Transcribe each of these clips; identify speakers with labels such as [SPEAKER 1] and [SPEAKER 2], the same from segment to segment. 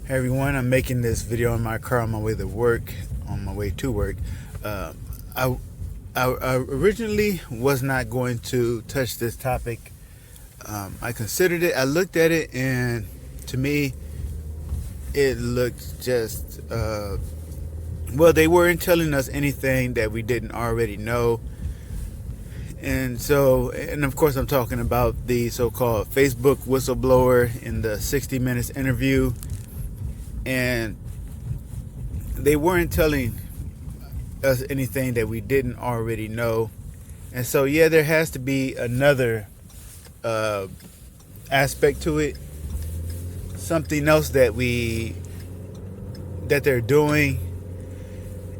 [SPEAKER 1] Hey everyone, I'm making this video in my car on my way to work. Uh, I, I originally was not going to touch this topic. I considered it, I looked at it, and to me, it looked just, well, they weren't telling us anything that we didn't already know. And of course, I'm talking about the so called Facebook whistleblower in the 60 Minutes interview. And they weren't telling us anything that we didn't already know. And so, yeah, there has to be another aspect to it, something else that they're doing.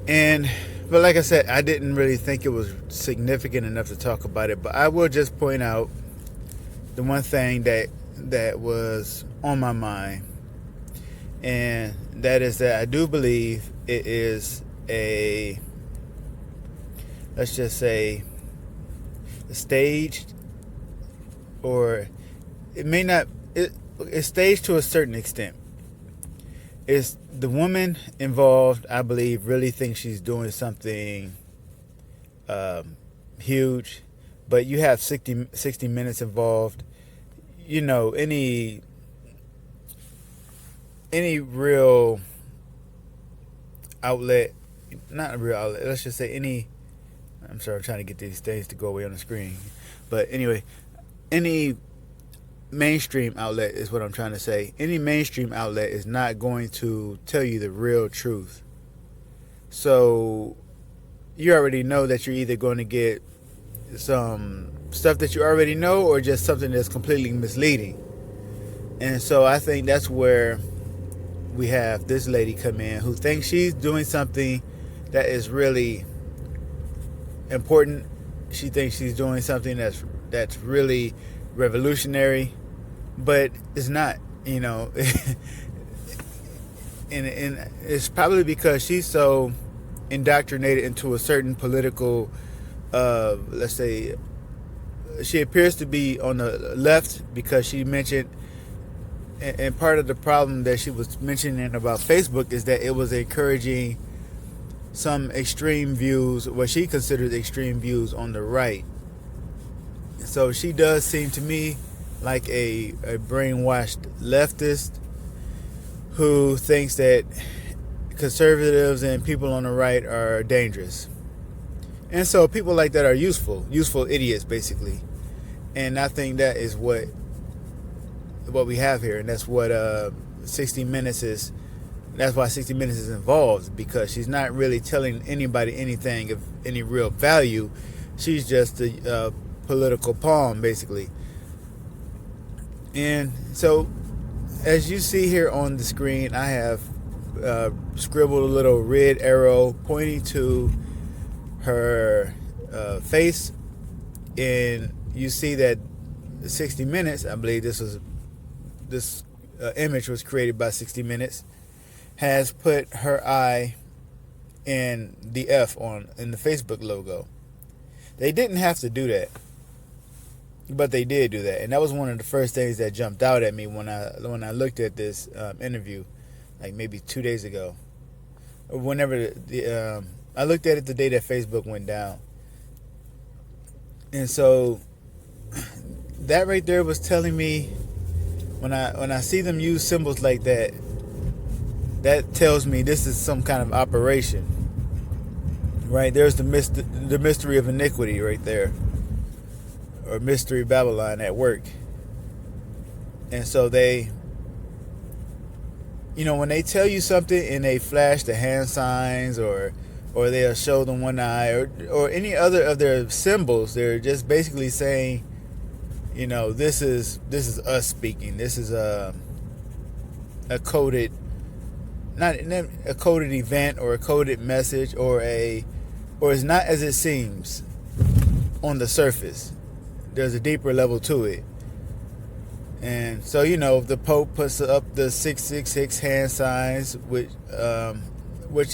[SPEAKER 1] But like I said, I didn't really think it was significant enough to talk about it. But I will just point out the one thing that was on my mind, and that is that I do believe it is let's just say, a staged, or it may not, it's staged to a certain extent. It's the woman involved, I believe, really thinks she's doing something huge, but you have 60 minutes involved. You know, any real outlet, not a real outlet, let's just say I'm sorry, I'm trying to get these things to go away on the screen. But anyway, any mainstream outlet is what I'm trying to say. Any mainstream outlet is not going to tell you the real truth. So you already know that you're either going to get some stuff that you already know, or just something that's completely misleading. And so I think that's where we have this lady come in who thinks she's doing something that is really important. She thinks she's doing something that's really revolutionary, but it's not, and it's probably because she's so indoctrinated into a certain political, let's say, she appears to be on the left, because she mentioned, and part of the problem that she was mentioning about Facebook is that it was encouraging some extreme views, what she considers extreme views on the right. So she does seem to me like a brainwashed leftist who thinks that conservatives and people on the right are dangerous. And so people like that are useful idiots, basically. And I think that is what we have here, and that's what 60 Minutes is. That's why 60 Minutes is involved, because she's not really telling anybody anything of any real value. She's just a political pawn, basically. And so, as you see here on the screen, I have scribbled a little red arrow pointing to her face, and you see that 60 Minutes, I believe this image was created by 60 Minutes, has put her eye in the F in the Facebook logo. They didn't have to do that, but they did do that, and that was one of the first things that jumped out at me when I looked at this interview, like maybe 2 days ago, or whenever I looked at it the day that Facebook went down. And so that right there was telling me, when I see them use symbols like that, that tells me this is some kind of operation, right? There's the mystery of iniquity right there, or Mystery Babylon at work. And so they, when they tell you something and they flash the hand signs, or they'll show them one eye, or any other of their symbols, they're just basically saying, this is us speaking. This is a coded, not a coded event or a coded message, or it's not as it seems on the surface. There's a deeper level to it. And so, the Pope puts up the 666 hand signs, which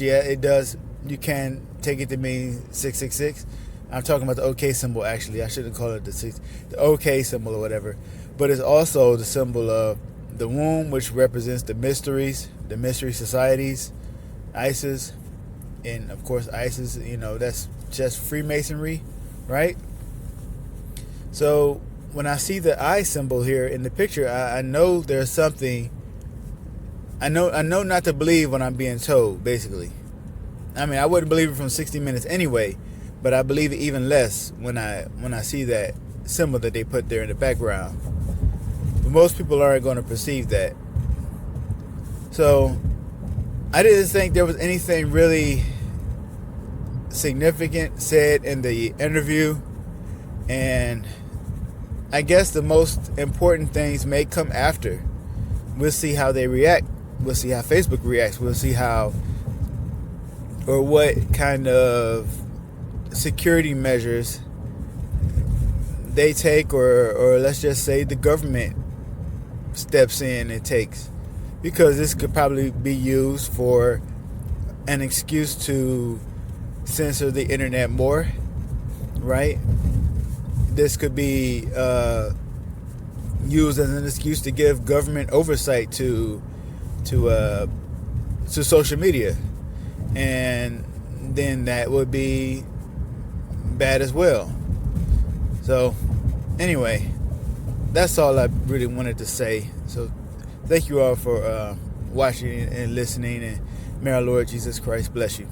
[SPEAKER 1] yeah, it does. You can take it to mean 666. I'm talking about the OK symbol, actually. I shouldn't call it the OK symbol or whatever. But it's also the symbol of the womb, which represents the mysteries, the mystery societies, ISIS, and of course ISIS, that's just Freemasonry, right? So when I see the eye symbol here in the picture, I know there's something. I know not to believe when I'm being told, basically. I mean, I wouldn't believe it from 60 Minutes anyway, but I believe it even less when I see that symbol that they put there in the background. But most people aren't going to perceive that. So I didn't think there was anything really significant said in the interview, and I guess the most important things may come after. We'll see how they react. We'll see how Facebook reacts. We'll see how or what kind of security measures they take, or let's just say the government steps in and takes, because this could probably be used for an excuse to censor the internet more, right? This could be used as an excuse to give government oversight to social media, and then that would be bad as well. So anyway, that's all I really wanted to say. So thank you all for watching and listening, and may our Lord Jesus Christ bless you.